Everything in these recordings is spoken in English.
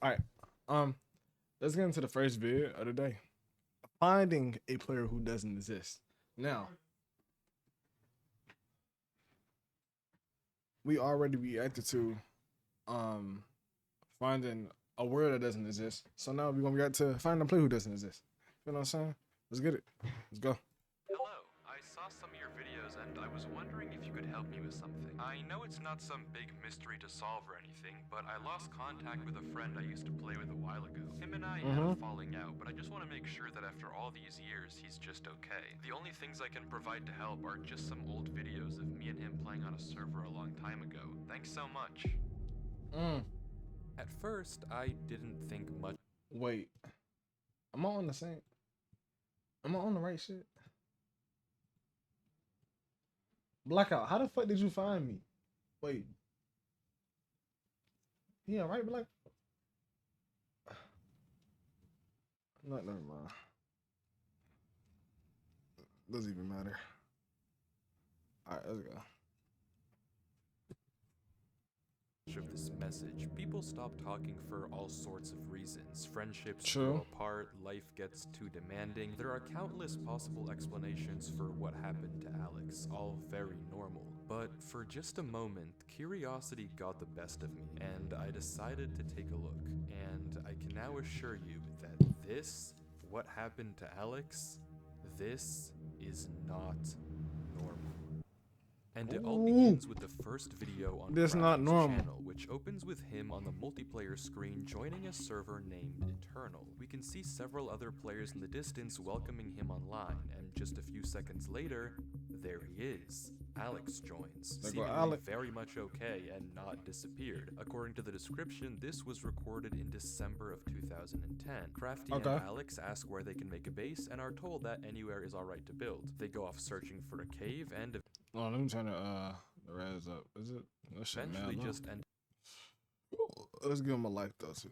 All right. Let's get into the first video of the day. Finding a player who doesn't exist. Now, we already reacted to finding a word that doesn't exist. So now we're gonna react to finding a player who doesn't exist. You know what I'm saying? Let's get it. Let's go. Hello, I saw some of your videos and I was wondering if you could help me with something. I know it's not some big mystery to solve or anything, but I lost contact with a friend I used to play with a while ago. Him and I had a falling out, but I just want to make sure that after all these years, he's just okay. The only things I can provide to help are just some old videos of me and him playing on a server a long time ago. Thanks so much. At first, I didn't think much. Wait. Am I on the same? Am I on the right shit? Blackout, how the fuck did you find me? Wait. Yeah, right, Black. No, never mind. Doesn't even matter. All right, let's go. Of this message, people stop talking for all sorts of reasons. Friendships True. grow apart, life gets too demanding. There are countless possible explanations for what happened to Alex, all very normal. But for just a moment, curiosity got the best of me, and I decided to take a look. And I can now assure you that what happened to Alex, this is not normal. And it all begins with the first video on This not Crafty's normal. channel, which opens with him on the multiplayer screen joining a server named Eternal. We can see several other players in the distance welcoming him online, and just a few seconds later, there he is. Alex joins, There go seemingly Alex. very much okay and not disappeared. According to the description, this was recorded in December of 2010. Crafty Okay. and Alex ask where they can make a base and are told that anywhere is alright to build. They go off searching for a cave and Oh, let me turn the res up. Is it? That shit eventually mad low. just end Let's give him a life though too.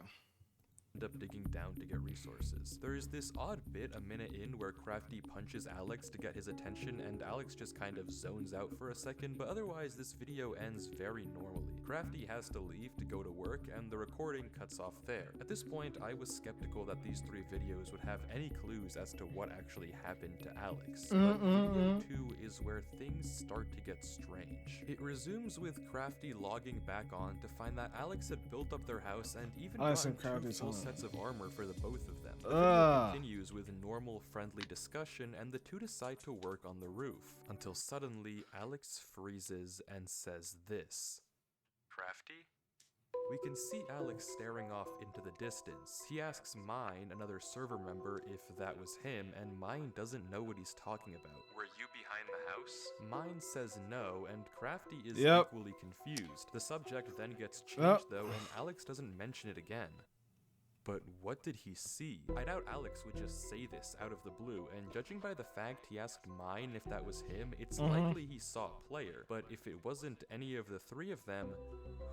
up digging down to get resources. There's this odd bit a minute in where Crafty punches Alex to get his attention and Alex just kind of zones out for a second, but otherwise this video ends very normally. Crafty has to leave to go to work and the recording cuts off there. At this point, I was skeptical that these three videos would have any clues as to what actually happened to Alex. But video 2 is where things start to get strange. It resumes with Crafty logging back on to find that Alex had built up their house and even I like some gotten two Crafty full time. sets of armor for the both of them. The video continues with normal, friendly discussion, and the two decide to work on the roof, until suddenly Alex freezes and says this. Crafty? We can see Alex staring off into the distance. He asks Mine, another server member, if that was him, and Mine doesn't know what he's talking about. Were you behind the house? Mine says no, and Crafty is Yep. equally confused. The subject then gets changed Yep. though, and Alex doesn't mention it again. But what did he see? I doubt Alex would just say this out of the blue, and judging by the fact he asked Mine if that was him, it's likely he saw a player. But if it wasn't any of the three of them,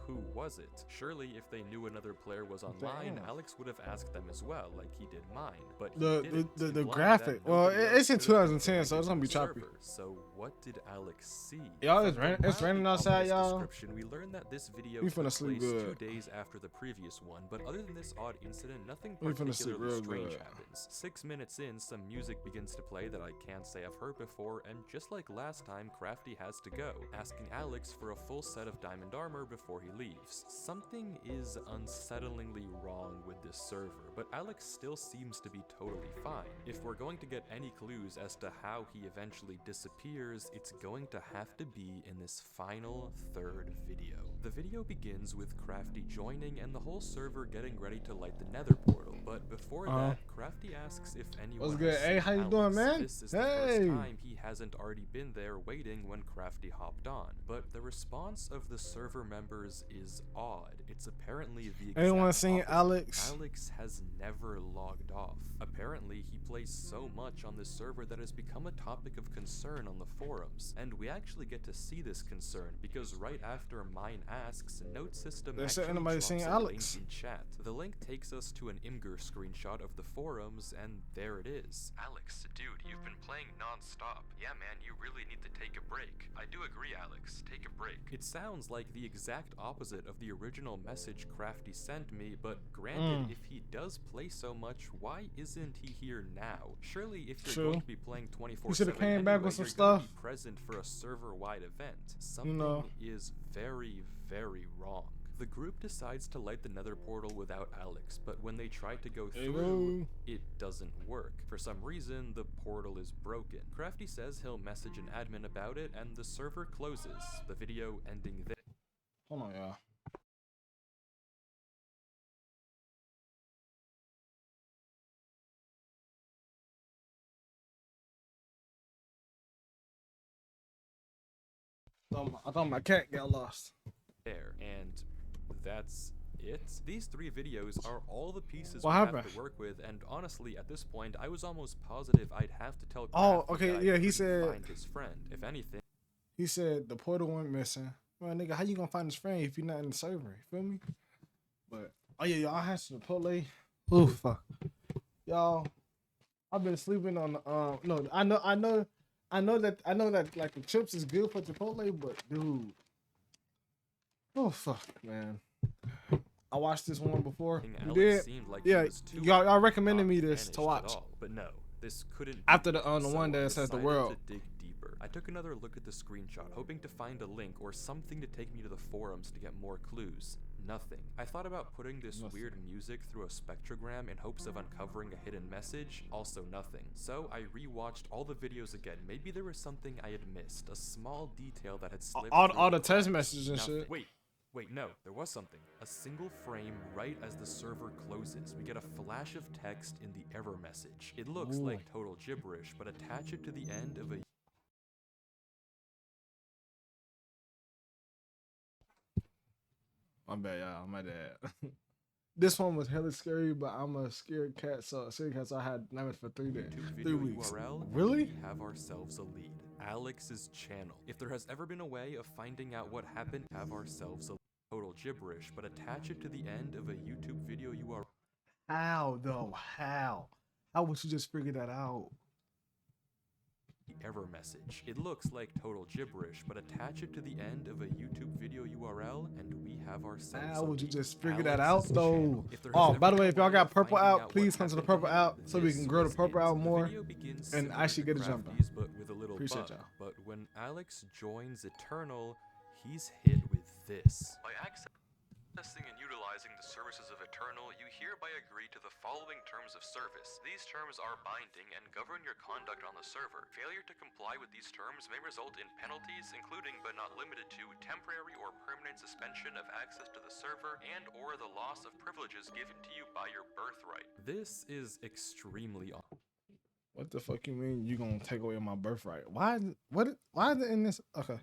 who was it? Surely if they knew another player was online, Damn. Alex would have asked them as well, like he did Mine. But he The didn't, the implying graphic. that Well, nobody else it's in could have been 2010, so it's gonna be connected to the choppy. server. So what did Alex see? Y'all, it's From the raining. It's raining wildly outside, ominous y'all. description, we learned that this video We finna took sleep place good. 2 days after the previous one, but other than this odd incident, nothing We finna sleep particularly real strange good. happens. 6 minutes in, some music begins to play that I can't say I've heard before, and just like last time, Crafty has to go, asking Alex for a full set of diamond armor before he leaves. Something is unsettlingly wrong with this server, but Alex still seems to be totally fine. If we're going to get any clues as to how he eventually disappears, it's going to have to be in this final third video. The video begins with Crafty joining and the whole server getting ready to light the nether portal, but before that, Crafty asks if anyone What's good? has Hey, seen how you Alex. doing, man? This is the Hey. first time he hasn't already been there waiting when Crafty hopped on, but the response of the server members is odd. It's apparently the exact Anyone seen opposite. Alex? Alex has never logged off. Apparently, he plays so much on this server that has become a topic of concern on the forums, and we actually get to see this concern because right after Mine asks, Note System They said actually anybody drops seen a Alex? link in chat. The link takes us us to an Imgur screenshot of the forums, and there it is. Alex, dude, you've been playing non-stop. Yeah, man, you really need to take a break. I do agree, Alex. Take a break. It sounds like the exact opposite of the original message Crafty sent me, but granted, if he does play so much, why isn't he here now? Surely if you're going to be playing 24/7 should've came back with some you're gonna stuff. be present for a server-wide event. Something is very, very wrong. The group decides to light the nether portal without Alex, but when they try to go through, it doesn't work. For some reason, the portal is broken. Crafty says he'll message an admin about it, and the server closes, the video ending there. Hold on, y'all. I thought my cat got lost. There, and that's it. These 3 videos are all the pieces What we happened? have to work with, and honestly, at this point, I was almost positive I'd have to tell Oh, Crafty okay, that I yeah, he couldn't said- find his friend. If anything, He said the portal went missing. Well, nigga, how you gonna find his friend if you're not in the server? You feel me? But oh yeah, y'all had some Chipotle. Ooh, fuck. Y'all, I've been sleeping on the no, I know that like the chips is good for Chipotle, but dude. Oh fuck, man. I watched this one before. You Alex did? seemed like Yeah, he was too y'all recommended me not this to managed at watch. all, but no, this couldn't be. After the So one I that says the decided world. to dig deeper. I took another look at the screenshot, hoping to find a link or something to take me to the forums to get more clues. Nothing. I thought about putting this weird music through a spectrogram in hopes of uncovering a hidden message. Also nothing. So I rewatched all the videos again. Maybe there was something I had missed, a small detail that had slipped All through the text cracks. messages and Nothing. shit. Wait, no, there was something. A single frame right as the server closes. We get a flash of text in the error message. It looks Ooh. like total gibberish, but attach it to the end of a My bad, y'all. My bad. This one was hella scary, but I'm a scared cat, so I had nightmares for 3 days, YouTube 3 video weeks. URL, and Really? we have ourselves a lead. Alex's channel. If there has ever been a way of finding out what happened, have ourselves a total gibberish, but attach it to the end of a YouTube video URL. How though? How? How would you just figure that out? Error message. It looks like total gibberish, but attach it to the end of a YouTube video URL, and we have ourselves. How a would you lead. just figure that out Alex's though? channel. If there has Oh, ever by the been way, a if y'all way got of purple finding out, out please what come to the happened purple in out so we this can grow the was purple it. out The more. video begins and similar actually to get a jump on. Crafty's, but with a little Appreciate bug. y'all. But when Alex joins Eternal, he's hit with this. By accessing and utilizing the services of Eternal, you hereby agree to the following terms of service. These terms are binding and govern your conduct on the server. Failure to comply with these terms may result in penalties, including but not limited to temporary or permanent suspension of access to the server and or the loss of privileges given to you by your birthright. This is extremely What the fuck you mean you gonna take away my birthright? Why is it in this? Okay.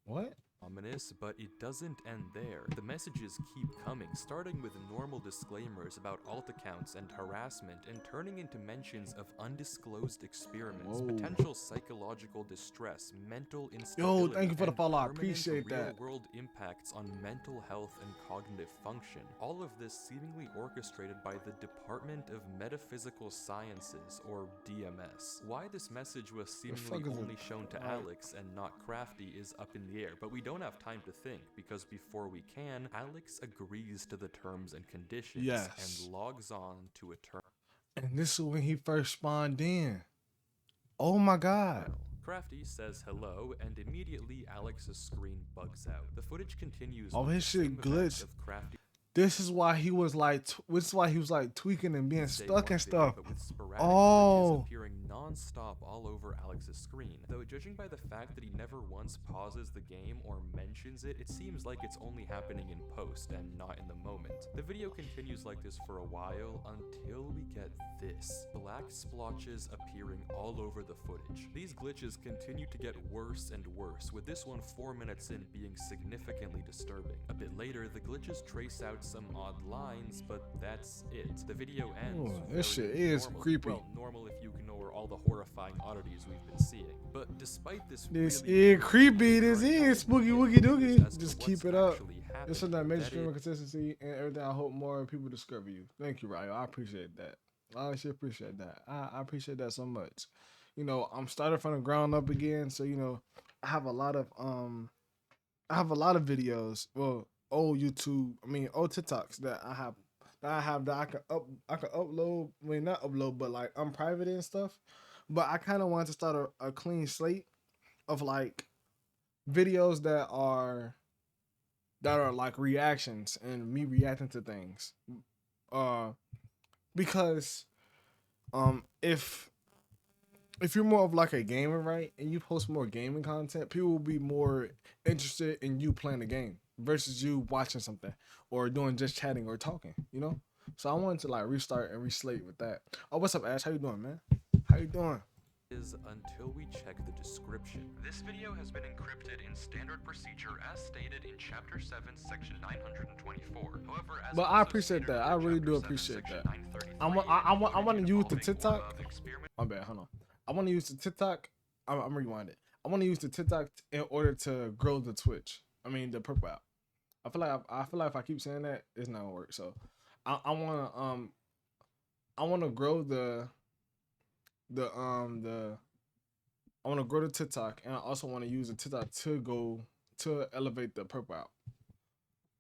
What? ominous, but it doesn't end there. The messages keep coming, starting with normal disclaimers about alt accounts and harassment, and turning into mentions of undisclosed experiments, Whoa. potential psychological distress, mental instability, thank you for the and follow. I permanent appreciate that. real-world impacts on mental health and cognitive function. All of this seemingly orchestrated by the Department of Metaphysical Sciences, or DMS. Why this message was fuck seemingly is it? only shown to Alright. Alex and not Crafty is up in the air, but we don't have time to think, because before we can, Alex agrees to the terms and conditions Yes. and logs on to Eternal. And this is when he first spawned in. Oh my god. Crafty says hello, and immediately Alex's screen bugs out. The footage continues. Oh, with his the shit same events glitched. of Crafty This is why he was like, this is why he was like tweaking and being Day stuck one and video, stuff. but with sporadic Oh. glitches appearing non-stop all over Alex's screen. Though judging by the fact that he never once pauses the game or mentions it, it seems like it's only happening in post and not in the moment. The video continues like this for a while until we get this. Black splotches appearing all over the footage. These glitches continue to get worse and worse, with this one 4 minutes in being significantly disturbing. A bit later, the glitches trace out some odd lines, but that's it. The video ends. Ooh, this very shit is normally. creepy. Well, normal if you ignore all the horrifying oddities we've been seeing. But despite this This really is creepy. This recurring is spooky element, woogie doogie. as to Just what's keep it up. actually happening. It's that major That streaming consistency and everything. I hope more people discover you. Thank you, Ryo. I appreciate that. I honestly appreciate that. I appreciate that so much. You know, I'm starting from the ground up again, so you know, I have a lot of videos. Well, old YouTube, old TikToks that I can upload. I mean, not upload, but like unprivate and stuff. But I kind of want to start a clean slate of like videos that are like reactions and me reacting to things. Because if you're more of like a gamer, right, and you post more gaming content, people will be more interested in you playing the game versus you watching something or doing just chatting or talking, you know? So I wanted to like restart and reslate with that. Oh, what's up, Ash? How you doing, man? How you doing? is until we check the description. This video has been encrypted in standard procedure as stated in Chapter 7, Section 924. However, as But I also appreciate stated that. I under really do Chapter 7, appreciate Section that. 933, I want to use the involving or TikTok. of experiment- My bad. Hold on. I want to use the TikTok. I'm rewinding. I want to use the TikTok in order to grow the Twitch. The purple app. I feel like if I keep saying that, it's not gonna work. So I want to grow the I want to grow the TikTok, and I also want to use the TikTok to elevate the purple app.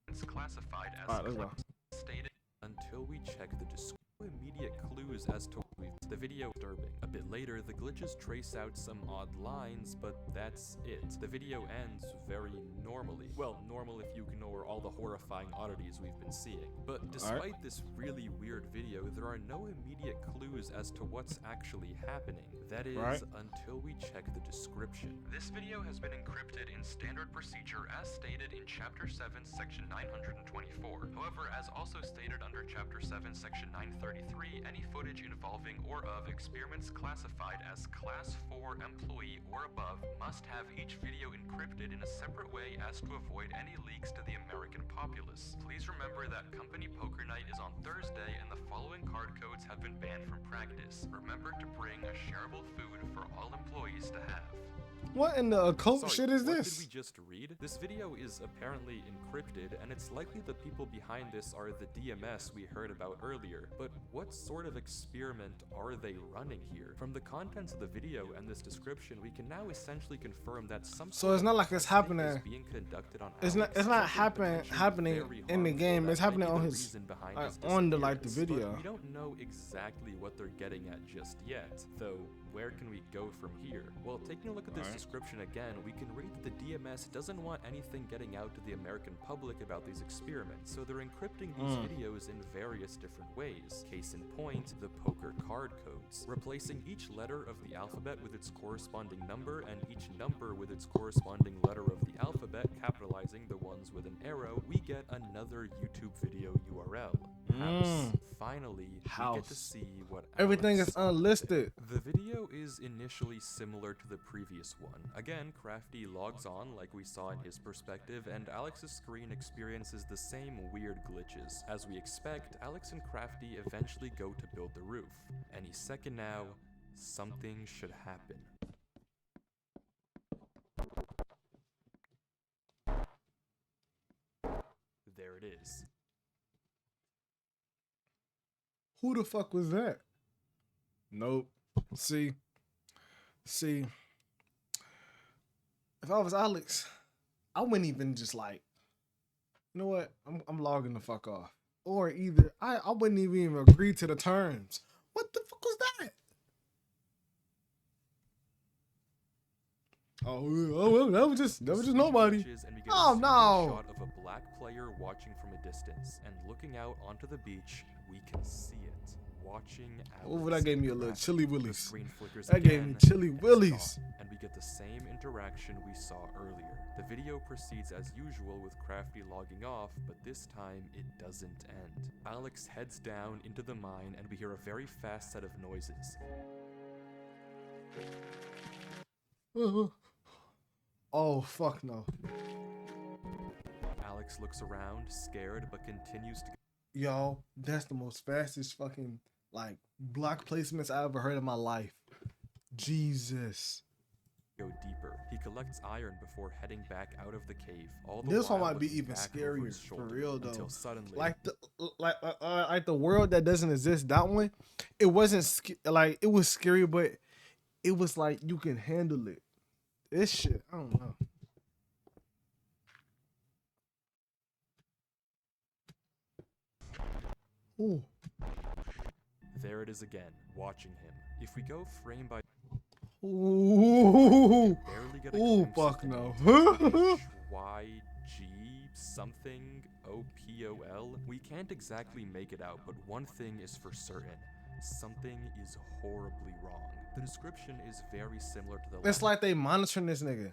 It's classified as All right, let's go. stated. Until we check the description. Immediate clues as to the video disturbing. A bit later, the glitches trace out some odd lines, but that's it. The video ends very normally. Well, normal if you ignore all the horrifying oddities we've been seeing. But despite this really weird video, there are no immediate clues as to what's actually happening. That is, until we check the description. This video has been encrypted in standard procedure as stated in Chapter 7, Section 924. However, as also stated under Chapter 7, Section 933, any footage involving or of experiments classified as Class 4 employee or above must have each video encrypted in a separate way as to avoid any leaks to the American populace. Please remember that Company Poker Night is on Thursday and the following card codes have been banned from practice. Remember to bring a shareable food for all employees to have. What in the occult Sorry, shit is what this? did we just read? This video is apparently encrypted, and it's likely the people behind this are the DMS we heard about earlier. But what sort of experiment are they running here? From the contents of the video and this description, we can now essentially confirm that some So it's not like it's happening. is being conducted on It's not happening in the game. It's happening on his on the like the video. But we don't know exactly what they're getting at just yet. Though where can we go from here? Well, taking a look at this description again, we can read that the DMS doesn't want anything getting out to the American public about these experiments, so they're encrypting these videos in various different ways. Case in point, the poker card codes. Replacing each letter of the alphabet with its corresponding number and each number with its corresponding letter of the alphabet, capitalizing the ones with an arrow, we get another YouTube video URL. House. Finally, we get to see what Everything Alex is unlisted. The video is initially similar to the previous one. Again, Crafty logs on like we saw in his perspective, and Alex's screen experiences the same weird glitches. As we expect, Alex and Crafty eventually go to build the roof. Any second now, something should happen. There it is. Who the fuck was that? Nope. See, if I was Alex, I wouldn't even just like, you know what? I'm logging the fuck off. Or either I wouldn't even agree to the terms. What the fuck was that? Oh, that was just nobody. And we get Oh, a no. shot of a black player watching from a distance, and looking out onto the beach, we can see it. Watching Oh, that gave me a little chilly The willies. screen flickers That gave me again, chilly and it's willies. gone, and we get the same interaction we saw earlier. The video proceeds as usual with Crafty logging off, but this time it doesn't end. Alex heads down into the mine, and we hear a very fast set of noises. Oh, fuck no. Alex looks around, scared, but continues to Yo, that's the most fastest fucking like block placements I ever heard in my life. Jesus. go deeper. He collects iron before heading back out of the cave. All the This one while might be looking even back over scarier his for shoulder real though. until suddenly, Like the world that doesn't exist. That one, it wasn't like it was scary, but it was like you can handle it. This shit, I don't know. Ooh. there it is again, watching him. If we go frame by Ooh. barely get a Ooh, glimpse fuck of the no. name, YG something OPOL. We can't exactly make it out, but one thing is for certain. Something is horribly wrong. The description is very similar to the It's last like they monitoring this nigga.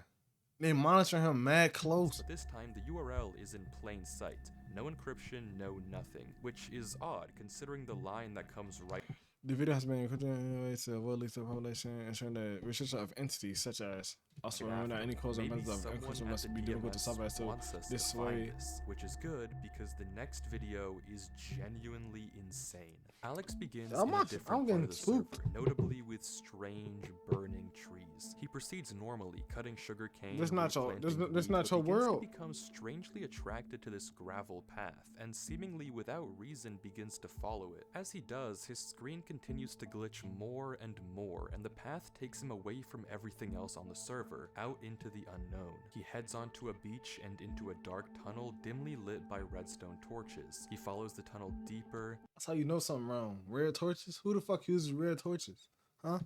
They monitoring him mad close. but this time the URL is in plain sight. No encryption, no nothing, which is odd considering the line that comes right The video has been encrypted in a way to avoid leaks of population, ensuring that restriction of entities such as also remember that any codes or Maybe methods of someone encryption at must the be difficult to DMS solve. So wants us this to find way, this, which is good because the next video is genuinely insane. Alex begins I'm in a not- different I'm part getting of the spooked. server, notably with strange burning trees. He proceeds normally, cutting sugar cane. This not your- replanting this weeds, not but your begins world. to become strangely attracted to this gravel path, and seemingly without reason begins to follow it. As he does, his screen continues to glitch more and more, and the path takes him away from everything else on the server, out into the unknown. He heads onto a beach and into a dark tunnel dimly lit by redstone torches. He follows the tunnel deeper that's how you know something wrong. Red torches? Who the fuck uses red torches? Huh?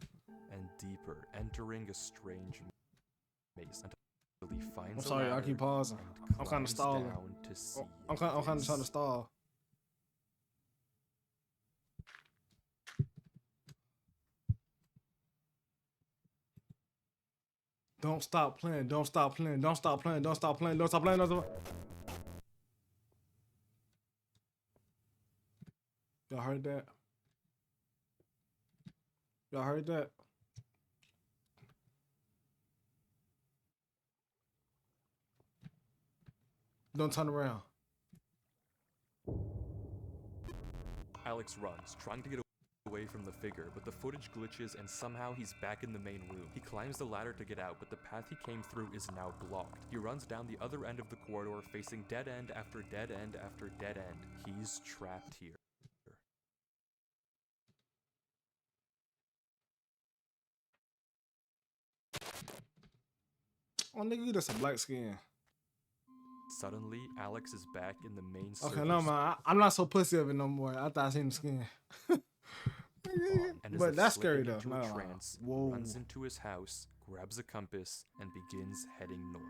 and deeper, entering a strange maze until he finds I'm sorry, a I ladder keep pausing. and I'm kinda climbs stalling. down to see I'm kind of trying to his- stall. Don't stop playing. Don't stop playing. Don't stop playing. Don't stop playing. Don't stop playing. Don't stop. Y'all heard that? Y'all heard that? Don't turn around. Alex runs, trying to get away from the figure, but the footage glitches and somehow he's back in the main room. He climbs the ladder to get out, but the path he came through is now blocked. He runs down the other end of the corridor, facing dead end after dead end after dead end. He's trapped here. Oh, nigga, you just a black skin. Suddenly, Alex is back in the main Okay, server no, man. I'm not so pussy of it no more. I thought I seen the skin. and as But if that's scary, slipping though. into a Nah. trance, Whoa. runs into his house, grabs a compass, and begins heading north.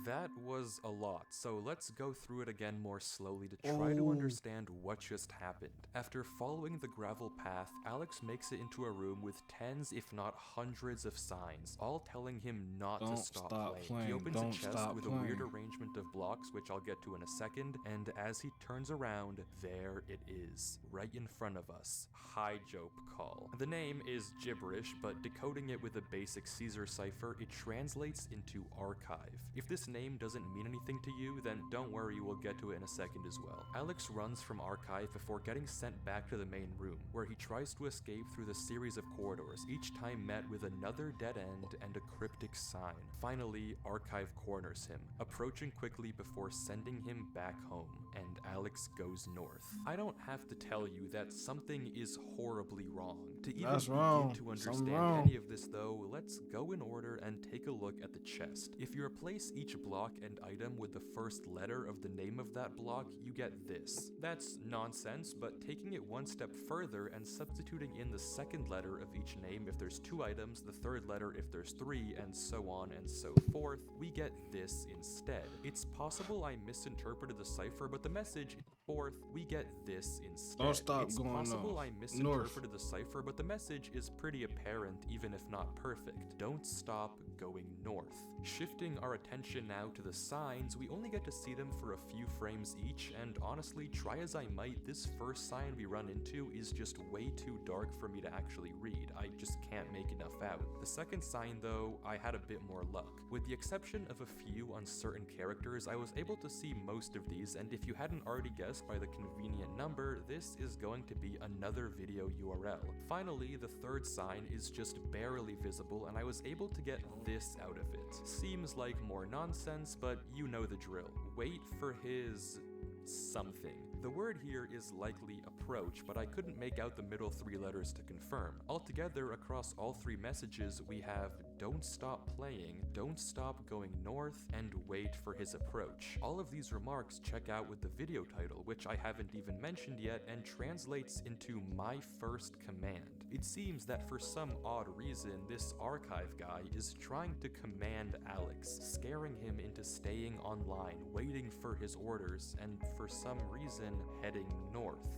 That was a lot, so let's go through it again more slowly to try to Oh. understand what just happened. After following the gravel path, Alex makes it into a room with tens if not hundreds of signs, all telling him not Don't to stop stop playing. playing. He opens Don't a chest stop with a weird playing. arrangement of blocks, which I'll get to in a second, and as he turns around, there it is, right in front of us. High Jope Call. The name is gibberish, but decoding it with a basic Caesar cipher, it translates into archive. If this name doesn't mean anything to you, then don't worry, we'll get to it in a second as well. Alex runs from archive before getting sent back to the main room, where he tries to escape through the series of corridors, each time met with another dead end and a cryptic sign. Finally, archive corners him, approaching quickly before sending him back home, and Alex goes north. I don't have to tell you that something is horribly wrong. To even That's begin wrong. to Something understand wrong. any of this though, let's go in order and take a look at the chest. If you replace each block and item with the first letter of the name of that block, you get this. That's nonsense, but taking it one step further and substituting in the second letter of each name if there's 2 items, the third letter if there's 3, and so on and so forth, we get this instead. It's possible I misinterpreted the cipher, but the message fourth, we get this instead. Don't stop it's going possible north. I misinterpreted the cipher, but the message is pretty apparent even if not perfect. Don't stop going north. Shifting our attention transition now to the signs, we only get to see them for a few frames each, and honestly, try as I might, this first sign we run into is just way too dark for me to actually read. I just can't make enough out. The second sign though, I had a bit more luck. With the exception of a few uncertain characters, I was able to see most of these, and if you hadn't already guessed by the convenient number, this is going to be another video URL. Finally, the third sign is just barely visible, and I was able to get this out of it. Seems like more nonsense, but you know the drill. Wait for his something. The word here is likely approach, but I couldn't make out the middle 3 letters to confirm. Altogether, across all 3 messages, we have don't stop playing, don't stop going north, and wait for his approach. All of these remarks check out with the video title, which I haven't even mentioned yet, and translates into my first command. It seems that for some odd reason, this archive guy is trying to command Alex, scaring him into staying online, waiting for his orders, and for some reason heading north.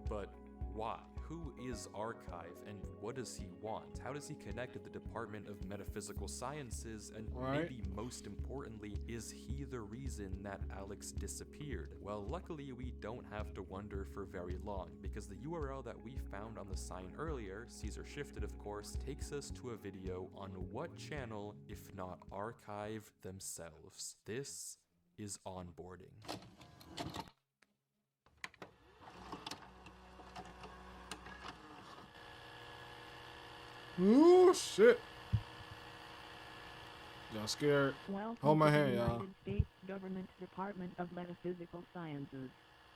But why? Who is Archive and what does he want? How does he connect to the Department of Metaphysical Sciences? And maybe most importantly, is he the reason that Alex disappeared? Well, luckily we don't have to wonder for very long, because the URL that we found on the sign earlier, Caesar Shifted of course, takes us to a video on what channel, if not Archive themselves. This is Onboarding. Ooh, shit. Y'all scared? Welcome Hold my to the hand, y'all. United States Government Department of Metaphysical Sciences.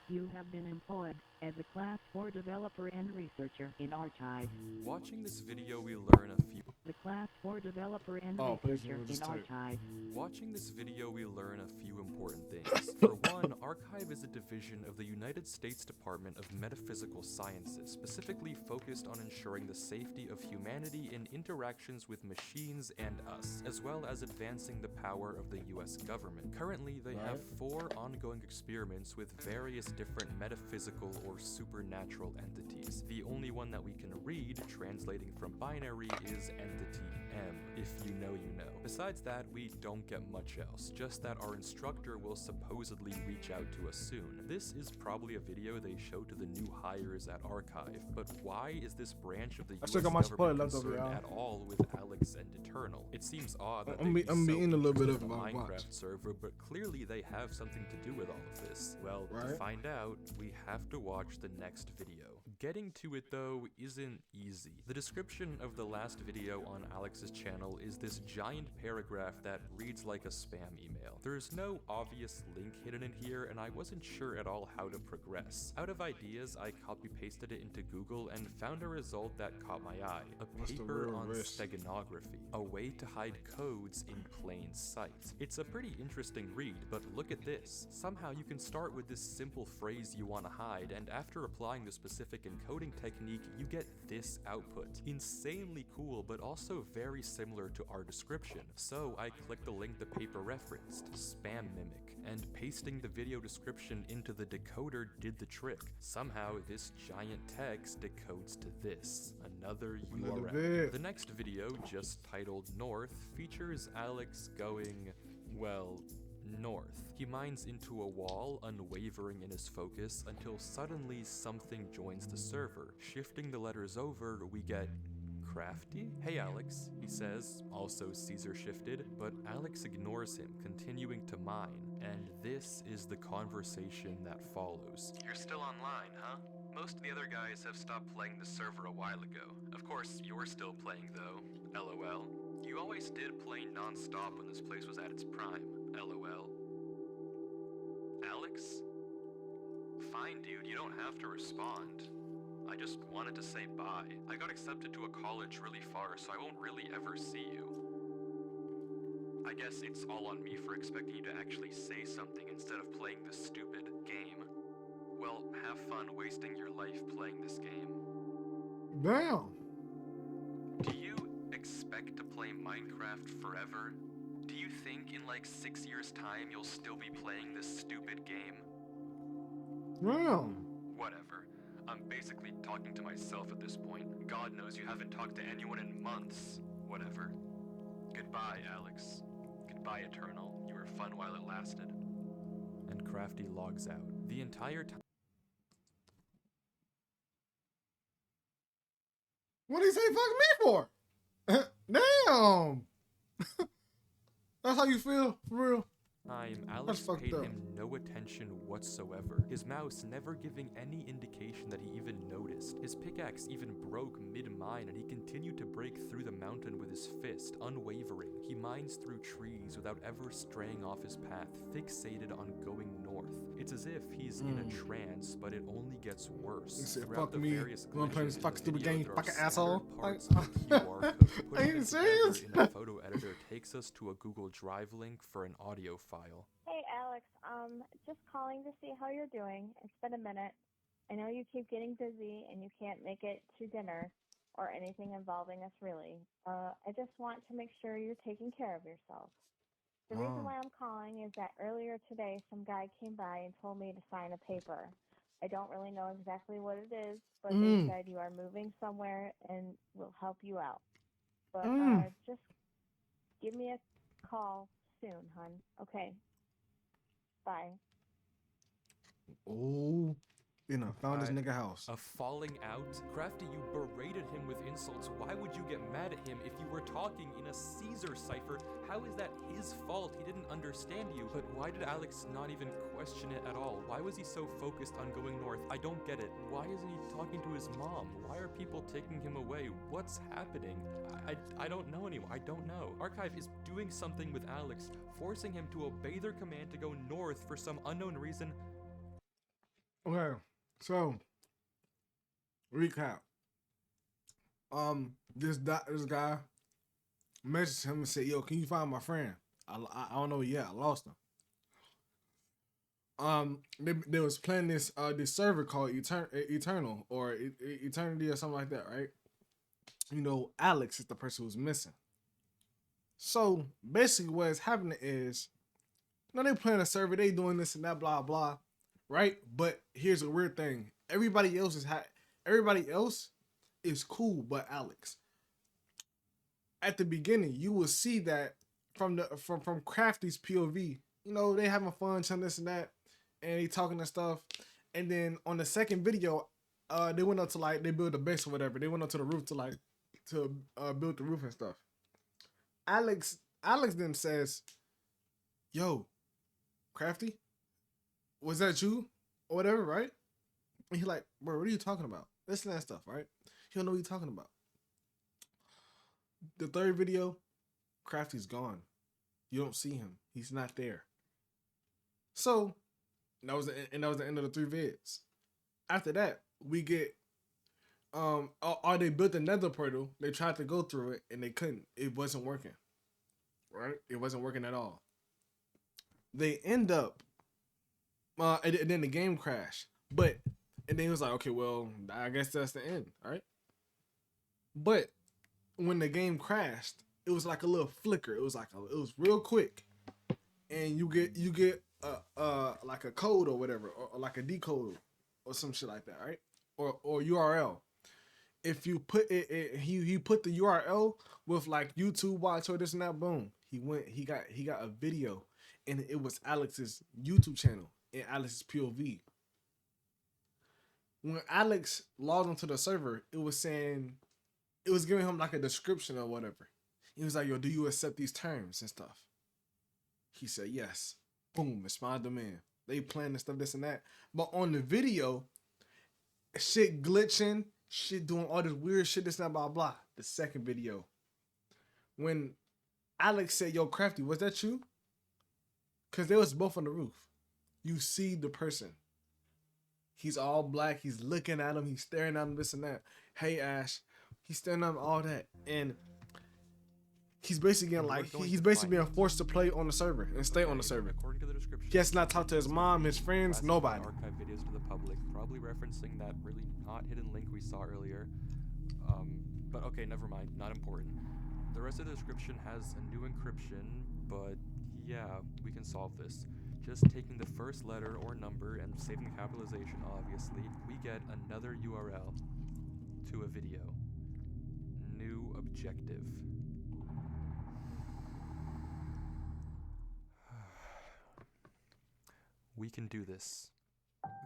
You have been employed as a Class 4 developer and researcher in Archive. Watching this video, we learn a few. The Class 4 developer and please researcher don't just in type. Archive. Watching this video, we learn a few important things. For one, Archive is a division of the United States Department of Metaphysical Sciences, specifically focused on ensuring the safety of humanity in interactions with machines and us, as well as advancing the power of the US government. Currently, they have 4 ongoing experiments with various different metaphysical or supernatural entities. The only one that we can read, translating from binary, is Entity M. If you know, you know. Besides that, we don't get much else, just that our instructor will supposedly reach out to us soon. This is probably a video they show to the new hires at Archive, but why is this branch of the US still got my spoiler government left over, concerned y'all. at all with Alex and Eternal? It seems odd that I'm they'd be be eating so a little bit interested of in it, the I'll watch. Minecraft server, but clearly they have something to do with all of this. Well, to Right. find out, we have to watch the next video. Getting to it though isn't easy. The description of the last video on Alex's channel is this giant paragraph that reads like a spam email. There's no obvious link hidden in here, and I wasn't sure at all how to progress. Out of ideas, I copy-pasted it into Google and found a result that caught my eye. A What's the paper real on risk? steganography, a way to hide codes in plain sight. It's a pretty interesting read, but look at this. Somehow you can start with this simple phrase you want to hide, and after applying the specific encoding technique, you get this output. Insanely cool, but also very similar to our description. So I clicked the link the paper referenced, Spam Mimic, and pasting the video description into the decoder did the trick. Somehow this giant text decodes to this, another Another URL. vid. The next video, just titled North, features Alex going, well, north. He mines into a wall, unwavering in his focus, until suddenly something joins the server. Shifting the letters over, we get Crafty? Hey Alex, he says, also Caesar shifted, but Alex ignores him, continuing to mine, and this is the conversation that follows. You're still online, huh? Most of the other guys have stopped playing the server a while ago. Of course, you're still playing though. LOL. You always did play non-stop when this place was at its prime. LOL. Alex? Fine, dude, you don't have to respond. I just wanted to say bye. I got accepted to a college really far, so I won't really ever see you. I guess it's all on me for expecting you to actually say something instead of playing this stupid game. Well, have fun wasting your life playing this game. Damn. Do you expect to play Minecraft forever? Do you think in like 6 years' time you'll still be playing this stupid game? Damn. Whatever. I'm basically talking to myself at this point. God knows you haven't talked to anyone in months. Whatever. Goodbye, Alex. Goodbye, Eternal. You were for fun while it lasted. And Crafty logs out. The entire time. What did he say fuck me for? Damn. That's how you feel, for real? Alex fucked paid up. him no attention whatsoever, his mouse never giving any indication that he even noticed. His pickaxe even broke mid-mine, and he continued to break through the mountain with his fist, unwavering. He mines through trees without ever straying off his path, fixated on going north. It's as if he's in a trance, but it only gets worse. He said, Throughout fuck the me, various you wanna play glitches this in fucking the stupid video, game, there are fucking scattered asshole? parts Like- of the QR code. Are Putting you it serious? together in a photo editor takes us to a Google Drive link for an audio file. Hey, Alex. Just calling to see how you're doing. It's been a minute. I know you keep getting busy and you can't make it to dinner or anything involving us, really. I just want to make sure you're taking care of yourself. The reason why I'm calling is that earlier today, some guy came by and told me to sign a paper. I don't really know exactly what it is, but they said you are moving somewhere and will help you out. But just give me a call soon, hun. Okay. Bye. Oh, you know, found this nigga house. A falling out? Crafty, you berated him with insults. Why would you get mad at him if you were talking in a Caesar cipher? How is that his fault? He didn't understand you. But why did Alex not even question it at all? Why was he so focused on going north? I don't get it. Why isn't he talking to his mom? Why are people taking him away? What's happening? I don't know anymore. I don't know. Archive is doing something with Alex, forcing him to obey their command to go north for some unknown reason. Okay, so recap. This guy messaged him and said, "Yo, can you find my friend? I don't know yet. I lost him." They was playing this server called Eternal or Eternity or something like that, right? You know, Alex is the person who's missing. So basically, what's happening is, you know, they playing a server, they doing this and that, blah blah, right? But here's a weird thing: everybody else is cool, but Alex. At the beginning, you will see that from Crafty's POV, you know, they having fun, telling this and that, and he talking and stuff. And then on the second video, they went up to they build a base or whatever. They went up to the roof to build the roof and stuff. Alex then says, "Yo, Crafty, was that you or whatever, right?" And he like, "Bro, what are you talking about? This and that stuff, right?" He don't know what you're talking about. The third video, Crafty's gone. You don't see him. He's not there. So that was the end of the 3 vids. After that, we get they built another portal. They tried to go through it and they couldn't. It wasn't working. Right? It wasn't working at all. They end up and then the game crashed. And then he was like, "Okay, well, I guess that's the end, all right?" But when the game crashed, it was like a little flicker. It was real quick, and you get like a code or whatever, or like a decode or some shit like that, right? Or URL. If you put it, he put the URL with like YouTube watch or this and that. Boom, he got a video, and it was Alex's YouTube channel and Alex's POV. When Alex logged onto the server, it was giving him like a description or whatever. He was like, "Yo, do you accept these terms and stuff?" He said, "Yes." Boom, respond to man. They playing and stuff, this and that. But on the video, shit glitching, shit doing all this weird shit, this and that, blah, blah. The second video, when Alex said, "Yo, Crafty, was that you?" Because they was both on the roof. You see the person. He's all black. He's looking at him. He's staring at him, this and that. "Hey, Ash." He's staring at him, all that. And he's basically being forced to play on the server and stay on the server. According to the description, He has not talked to his mom, his friends, classified nobody. Archive videos to the public, probably referencing that really not hidden link we saw earlier. But okay, never mind, not important. The rest of the description has a new encryption, but yeah, we can solve this. Just taking the first letter or number and saving capitalization, obviously, we get another URL to a video. New objective. We can do this.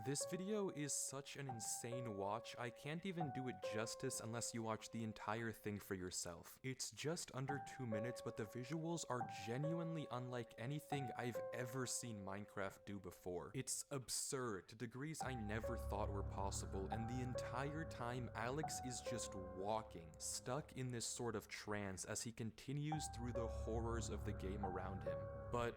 This video is such an insane watch, I can't even do it justice unless you watch the entire thing for yourself. It's just under 2 minutes, but the visuals are genuinely unlike anything I've ever seen Minecraft do before. It's absurd to degrees I never thought were possible, and the entire time Alex is just walking, stuck in this sort of trance as he continues through the horrors of the game around him. But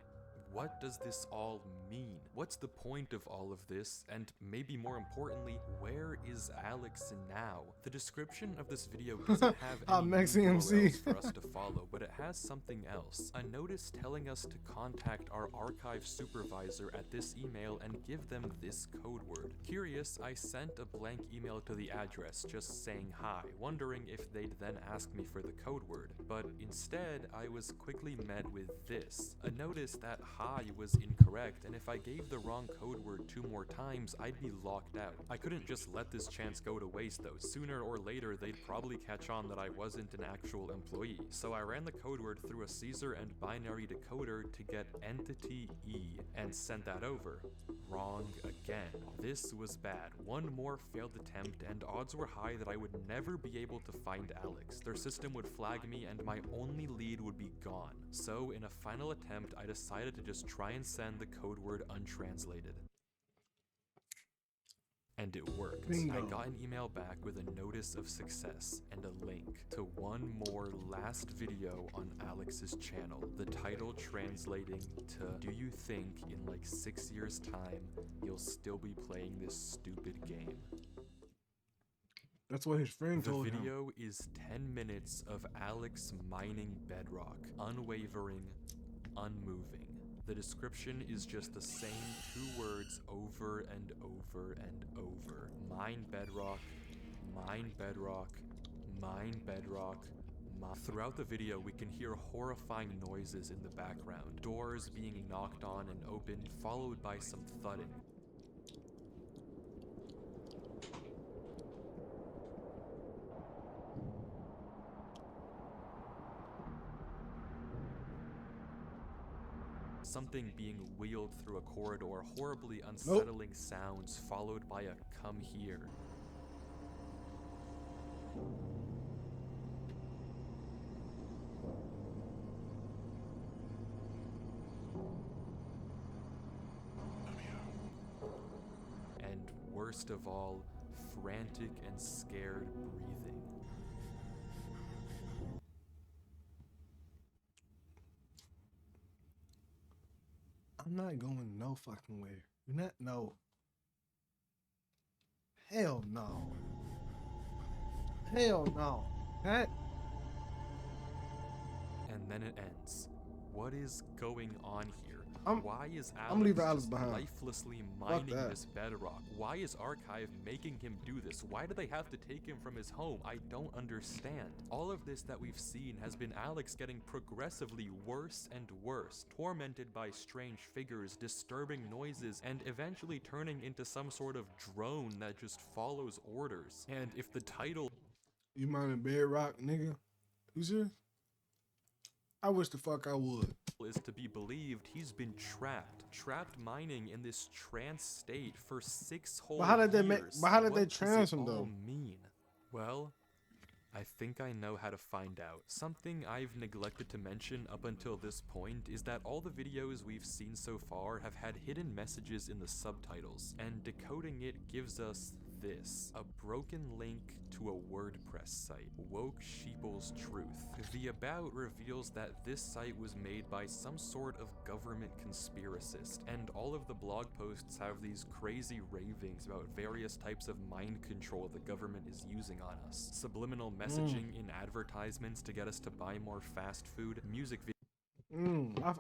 what does this all mean? What's the point of all of this? And maybe more importantly, where is Alex now? The description of this video doesn't have any URLs for us to follow, but it has something else. A notice telling us to contact our archive supervisor at this email and give them this code word. Curious, I sent a blank email to the address just saying hi, wondering if they'd then ask me for the code word. But instead, I was quickly met with this. A notice that hi was incorrect, and if I gave the wrong code word 2 more times, I'd be locked out. I couldn't just let this chance go to waste though. Sooner or later, they'd probably catch on that I wasn't an actual employee. So I ran the code word through a Caesar and binary decoder to get entity E and sent that over. Wrong again. This was bad. One more failed attempt, and odds were high that I would never be able to find Alex. Their system would flag me, and my only lead would be gone. So in a final attempt, I decided to just try and send the code word untranslated. And it worked. Bingo. I got an email back with a notice of success and a link to one more last video on Alex's channel. The title translating to, do you think in like 6 years time you'll still be playing this stupid game? That's what his friend The told him. video is 10 minutes of Alex mining bedrock, unwavering, unmoving. The description is just the same 2 words over and over and over. Mine bedrock, mine bedrock, mine bedrock. Throughout the video, we can hear horrifying noises in the background. Doors being knocked on and opened, followed by some thudding. Something being wheeled through a corridor, horribly unsettling sounds, followed by a come here. And worst of all, frantic and scared breathing. I'm not going no fucking where. You're not, no. Hell no. Hell no. That. And then it ends. What is going on here? Why is I'm leaving Alex Alex behind. lifelessly Fuck mining that. this bedrock? Why is Archive making him do this? Why do they have to take him from his home? I don't understand. All of this that we've seen has been Alex getting progressively worse and worse, tormented by strange figures, disturbing noises, and eventually turning into some sort of drone that just follows orders. And if the title You mining bedrock, nigga? You serious? I wish the fuck I would. is to be believed, he's been trapped mining in this trance state for 6 whole But how did they make? years. But how did What they does trans it him all though? mean? Well, I think I know how to find out. Something I've neglected to mention up until this point is that all the videos we've seen so far have had hidden messages in the subtitles, and decoding it gives us this: a broken link to a WordPress site, Woke Sheeple's Truth. The about reveals that this site was made by some sort of government conspiracist, and all of the blog posts have these crazy ravings about various types of mind control the government is using on us. Subliminal messaging in advertisements to get us to buy more fast food, music videos.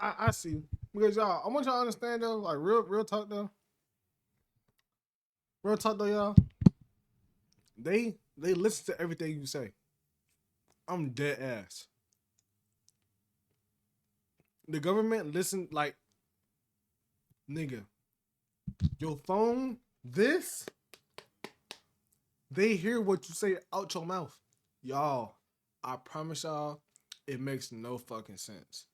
I see. Because y'all, I want y'all to understand though, like real talk though. Real talk though, y'all. They listen to everything you say. I'm dead ass. The government listen, like, nigga, your phone, this, they hear what you say out your mouth. Y'all, I promise y'all, it makes no fucking sense.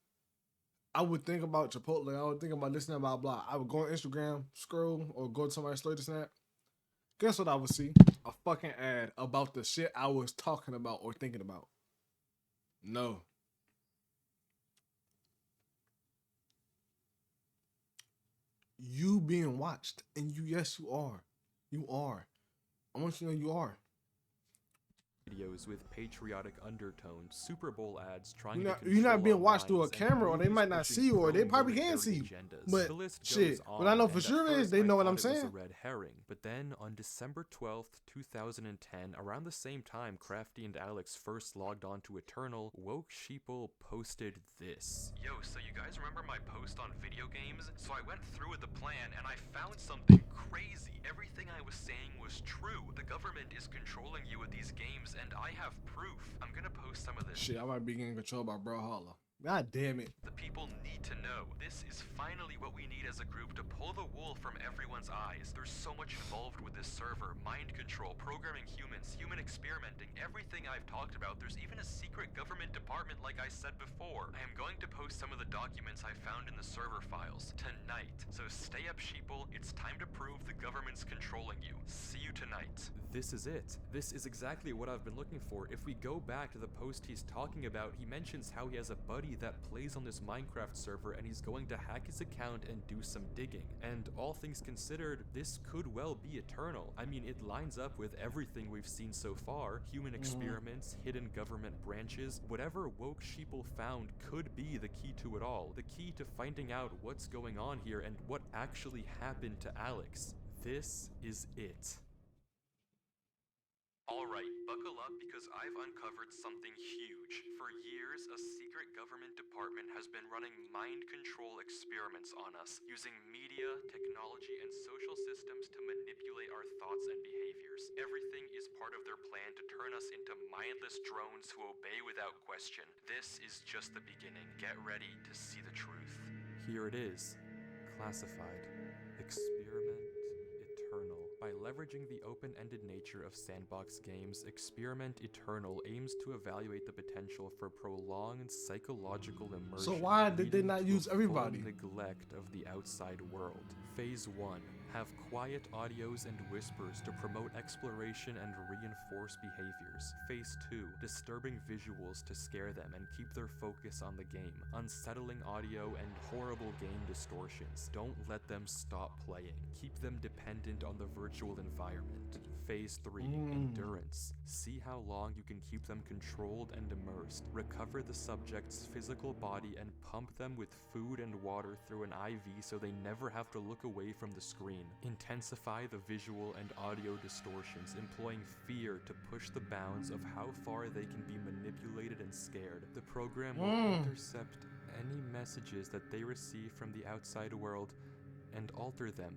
I would think about Chipotle. I would think about listening about blah. I would go on Instagram, scroll, or go to somebody's story to snap. Guess what I would see? A fucking ad about the shit I was talking about or thinking about. No. You being watched, and yes, you are. You are. I want you to know you are. Videos with patriotic undertones, Super Bowl ads trying You're to not control being our watched through a minds, and camera, or they movies might not pushing see you, or they probably pro-military can see you. agendas. But The list shit, goes what I know on, for and at sure is first they I know what thought I'm it was a saying. red herring. But then on December 12th, 2010, around the same time Crafty and Alex first logged on to Eternal, Woke Sheeple posted this. Yo, so you guys remember my post on video games? So I went through with the plan and I found something crazy. Everything I was saying was true. The government is controlling you with these games and I have proof. I'm gonna post some of this. Shit, I might be getting controlled by Brawlhalla. God damn it. The people need to know. This is finally what we need as a group to pull the wool from everyone's eyes. There's so much involved with this server. Mind control, programming humans, human experimenting, everything I've talked about. There's even a secret government department like I said before. I am going to post some of the documents I found in the server files tonight. So stay up, sheeple. It's time to prove the government's controlling you. See you tonight. This is it. This is exactly what I've been looking for. If we go back to the post he's talking about, he mentions how he has a buddy that plays on this Minecraft server and he's going to hack his account and do some digging. And all things considered, this could well be Eternal. I mean, it lines up with everything we've seen so far. Human experiments, hidden government branches, whatever Woke Sheeple found could be the key to it all. The key to finding out what's going on here and what actually happened to Alex. This is it. Alright, buckle up because I've uncovered something huge. For years, a secret government department has been running mind control experiments on us, using media, technology, and social systems to manipulate our thoughts and behaviors. Everything is part of their plan to turn us into mindless drones who obey without question. This is just the beginning. Get ready to see the truth. Here it is. Classified. Experiment Eternal. By leveraging the open-ended nature of sandbox games, Experiment Eternal aims to evaluate the potential for prolonged psychological immersion. So why did they leading not to use a full everybody? neglect of the outside world. Phase 1. Have quiet audios and whispers to promote exploration and reinforce behaviors. Phase 2. Disturbing visuals to scare them and keep their focus on the game. Unsettling audio and horrible game distortions. Don't let them stop playing. Keep them dependent on the virtual environment. Phase 3. Endurance. See how long you can keep them controlled and immersed. Recover the subject's physical body and pump them with food and water through an IV so they never have to look away from the screen. Intensify the visual and audio distortions, employing fear to push the bounds of how far they can be manipulated and scared. The program will intercept any messages that they receive from the outside world and alter them,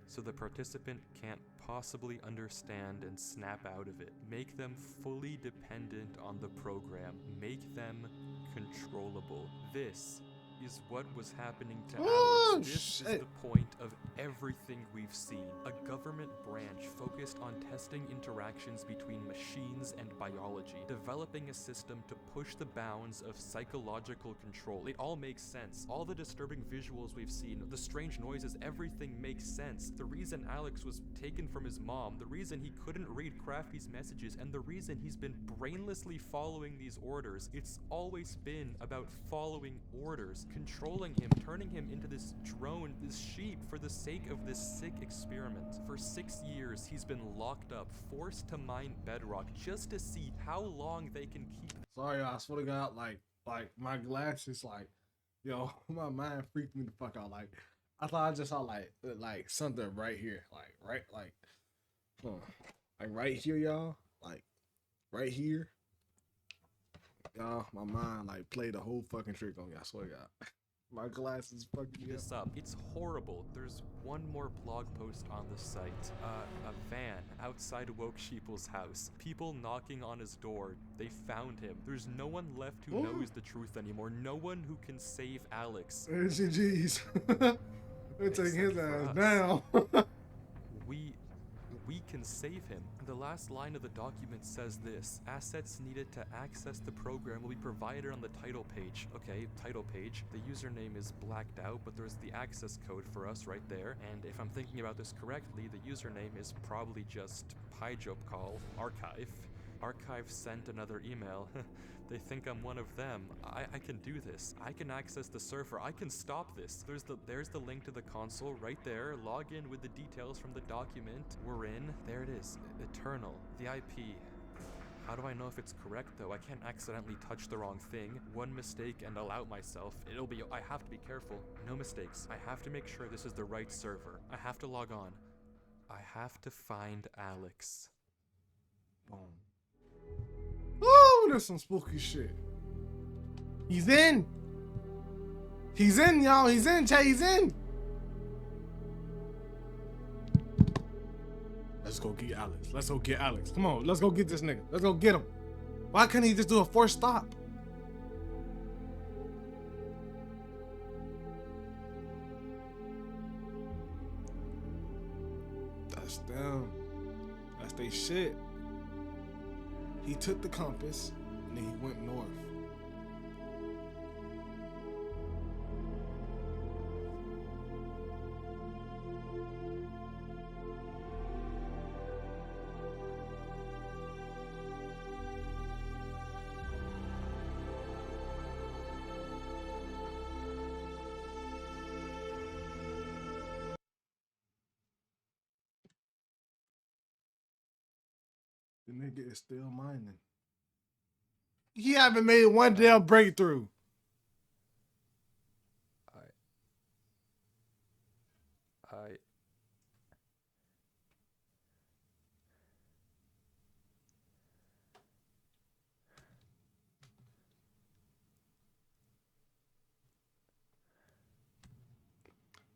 so the participant can't possibly understand and snap out of it. Make them fully dependent on the program. Make them controllable. This is what was happening to Alex. This is the point of everything we've seen. A government branch focused on testing interactions between machines and biology, developing a system to push the bounds of psychological control. It all makes sense. All the disturbing visuals we've seen, the strange noises, everything makes sense. The reason Alex was taken from his mom, the reason he couldn't read Crafty's messages, and the reason he's been brainlessly following these orders, it's always been about following orders. Controlling him, turning him into this drone, this sheep, for the sake of this sick experiment. For 6 years, he's been locked up, forced to mine bedrock, just to see how long they can keep. Sorry, I swear to God, like my glasses, yo, my mind freaked me the fuck out. Like, I thought I just saw like something right here, like right here, y'all, like right here. Y'all, my mind played a whole fucking trick on me. I swear to God. My glasses fucking me This up. It's horrible. There's one more blog post on the site. A van outside Woke Sheeple's house. People knocking on his door. They found him. There's no one left who knows the truth anymore. No one who can save Alex. Jeez. They're taking his Except for ass us. down. We we can save him. The last line of the document says this: assets needed to access the program will be provided on the title page. Okay, title page. The username is blacked out, but there's the access code for us right there. And if I'm thinking about this correctly, the username is probably just PyJobCall archive. Archive sent another email. They think I'm one of them. I can do this. I can access the server. I can stop this. There's the link to the console right there. Log in with the details from the document. We're in. There it is. Eternal. The IP. How do I know if it's correct though? I can't accidentally touch the wrong thing. One mistake and I'll out myself. I have to be careful. No mistakes. I have to make sure this is the right server. I have to log on. I have to find Alex. Boom. Ooh, there's some spooky shit. He's in. He's in, y'all. He's in, Jay. He's in. Let's go get Alex. Let's go get Alex. Come on, let's go get this nigga. Let's go get him. Why can't he just do a forced stop? That's them. That's they shit. He took the compass and then he went north. The nigga is still mining. He haven't made one damn breakthrough.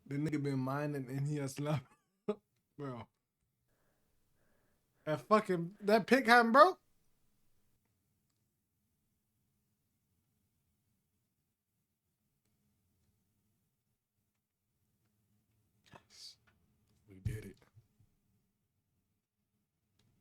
The nigga been mining and he has left. Bro. That pick happened, bro. Yes. We did it.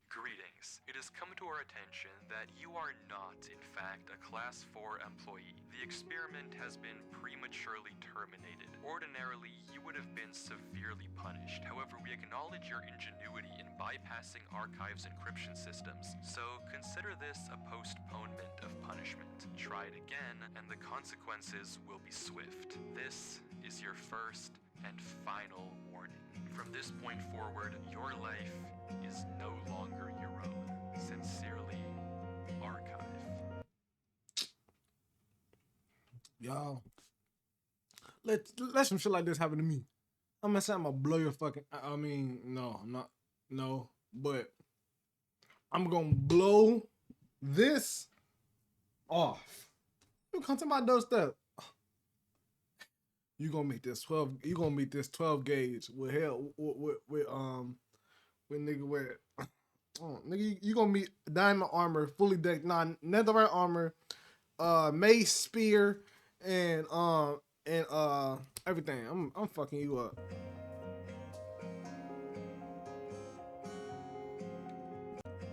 Greetings. It has come to our attention that you are not, in fact, a Class 4 employee. The experiment has been prematurely terminated. Ordinarily, you would have been severely punished. However, we acknowledge your ingenuity in bypassing Archive's encryption systems, so consider this a postponement of punishment. Try it again, and the consequences will be swift. This is your first and final warning. From this point forward, your life is no longer your own. Sincerely, Archive. Y'all, let some shit like this happen to me. I'm gonna say I'm gonna blow your fucking. I mean, no, I'm not. No, but I'm gonna blow this off. You come to my doorstep. You gonna meet this 12. You gonna meet this 12 gauge with hell with nigga with. Oh, nigga, you gonna meet diamond armor, fully decked, netherite armor, mace, spear, and everything. I'm fucking you up.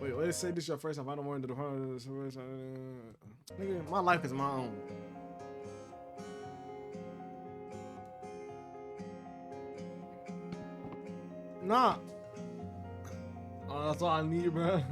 Wait, let's say this your first time. I don't want to do the nigga, my life is my own. Nah. Oh, that's all I need, bro.